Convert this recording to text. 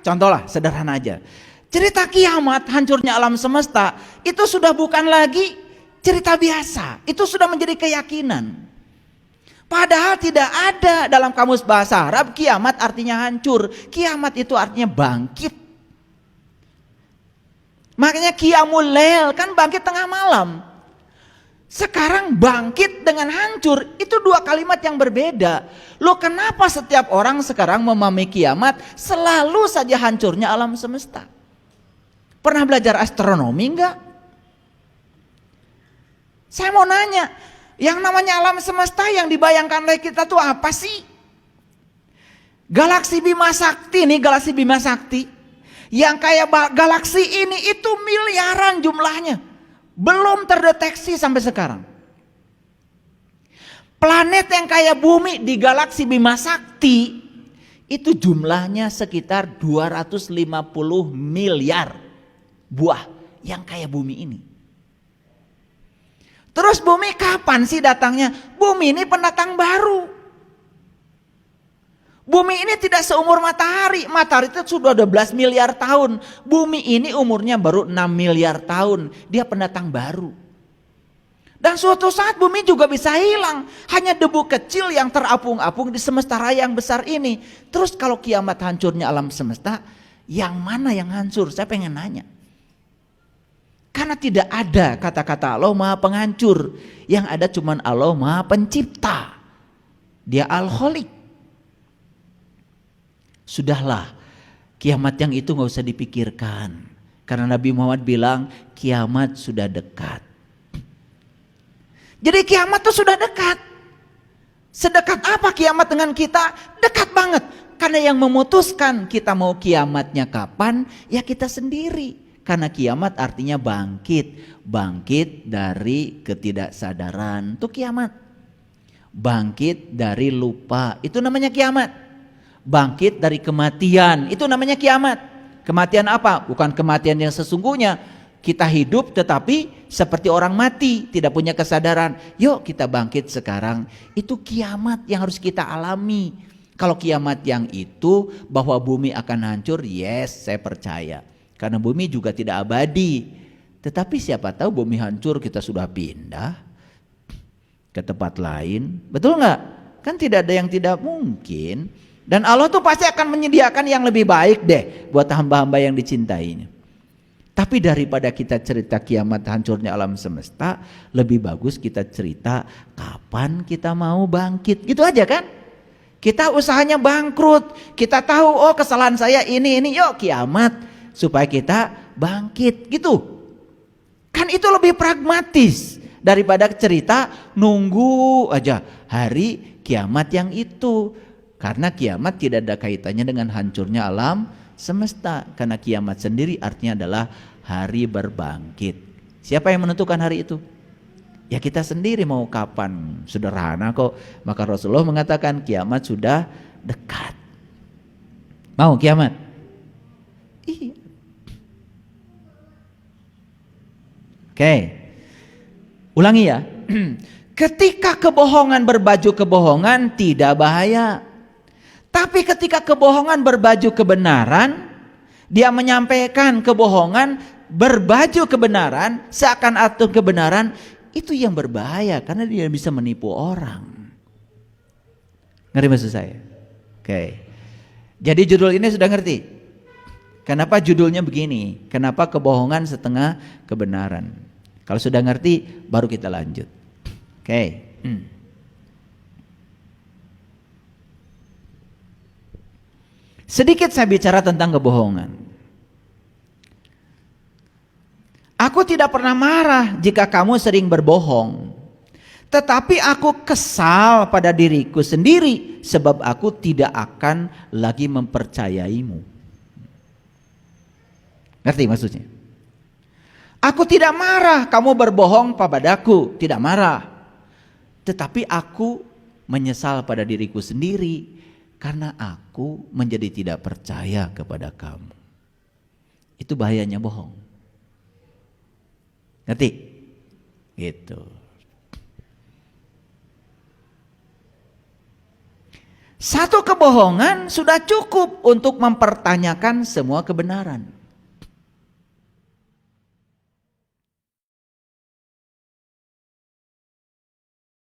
contoh lah sederhana aja. Cerita kiamat, hancurnya alam semesta, itu sudah bukan lagi cerita biasa. Itu sudah menjadi keyakinan. Padahal tidak ada dalam kamus bahasa Arab kiamat artinya hancur. Kiamat itu artinya bangkit. Makanya qiyamul lail kan bangkit tengah malam. Sekarang bangkit dengan hancur, itu dua kalimat yang berbeda. Loh, kenapa setiap orang sekarang memahami kiamat selalu saja hancurnya alam semesta? Pernah belajar astronomi enggak? Saya mau nanya, yang namanya alam semesta yang dibayangkan oleh kita tuh apa sih? Galaksi Bima Sakti nih, galaksi Bima Sakti, yang kayak galaksi ini itu miliaran jumlahnya, belum terdeteksi sampai sekarang. Planet yang kayak bumi di galaksi Bima Sakti itu jumlahnya sekitar 250 miliar buah yang kayak bumi ini. Terus bumi kapan sih datangnya? Bumi ini pendatang baru. Bumi ini tidak seumur matahari. Matahari itu sudah 12 miliar tahun. Bumi ini umurnya baru 6 miliar tahun. Dia pendatang baru. Dan suatu saat bumi juga bisa hilang. Hanya debu kecil yang terapung-apung di semesta raya yang besar ini. Terus kalau kiamat hancurnya alam semesta, yang mana yang hancur? Saya pengen nanya. Karena tidak ada kata-kata Allah Maha Penghancur. Yang ada cuman Allah Maha Pencipta. Dia Al-Khaliq. Sudahlah, kiamat yang itu gak usah dipikirkan. Karena Nabi Muhammad bilang kiamat sudah dekat. Jadi kiamat itu sudah dekat. Sedekat apa kiamat dengan kita? Dekat banget. Karena yang memutuskan kita mau kiamatnya kapan, ya kita sendiri. Karena kiamat artinya bangkit. Bangkit dari ketidaksadaran, itu kiamat. Bangkit dari lupa, itu namanya kiamat. Bangkit dari kematian, itu namanya kiamat. Kematian apa? Bukan kematian yang sesungguhnya. Kita hidup tetapi seperti orang mati, tidak punya kesadaran. Yuk kita bangkit sekarang. Itu kiamat yang harus kita alami. Kalau kiamat yang itu bahwa bumi akan hancur, yes, saya percaya. Karena bumi juga tidak abadi. Tetapi siapa tahu bumi hancur kita sudah pindah ke tempat lain. Betul nggak? Kan tidak ada yang tidak mungkin. Dan Allah tuh pasti akan menyediakan yang lebih baik deh buat hamba-hamba yang dicintainya. Tapi daripada kita cerita kiamat hancurnya alam semesta, lebih bagus kita cerita kapan kita mau bangkit. Gitu aja kan? Kita usahanya bangkrut. Kita tahu oh kesalahan saya ini, yuk kiamat. Supaya kita bangkit gitu. Kan itu lebih pragmatis daripada cerita nunggu aja hari kiamat yang itu. Karena kiamat tidak ada kaitannya dengan hancurnya alam semesta. Karena kiamat sendiri artinya adalah hari berbangkit. Siapa yang menentukan hari itu? Ya kita sendiri mau kapan. Sederhana kok. Maka Rasulullah mengatakan kiamat sudah dekat. Mau kiamat? Iya. Oke, ulangi ya. Ketika kebohongan berbaju kebohongan tidak bahaya. Tapi ketika kebohongan berbaju kebenaran, dia menyampaikan kebohongan berbaju kebenaran, seakan atur kebenaran, itu yang berbahaya karena dia bisa menipu orang. Ngerti maksud saya? Oke. Jadi judul ini sudah ngerti? Kenapa judulnya begini? Kenapa kebohongan setengah kebenaran? Kalau sudah ngerti baru kita lanjut. Oke. Sedikit saya bicara tentang kebohongan. Aku tidak pernah marah jika kamu sering berbohong. Tetapi aku kesal pada diriku sendiri sebab aku tidak akan lagi mempercayaimu. Ngerti maksudnya? Aku tidak marah kamu berbohong padaku, tidak marah. Tetapi aku menyesal pada diriku sendiri karena aku menjadi tidak percaya kepada kamu. Itu bahayanya bohong. Ngerti? Gitu. Satu kebohongan sudah cukup untuk mempertanyakan semua kebenaran.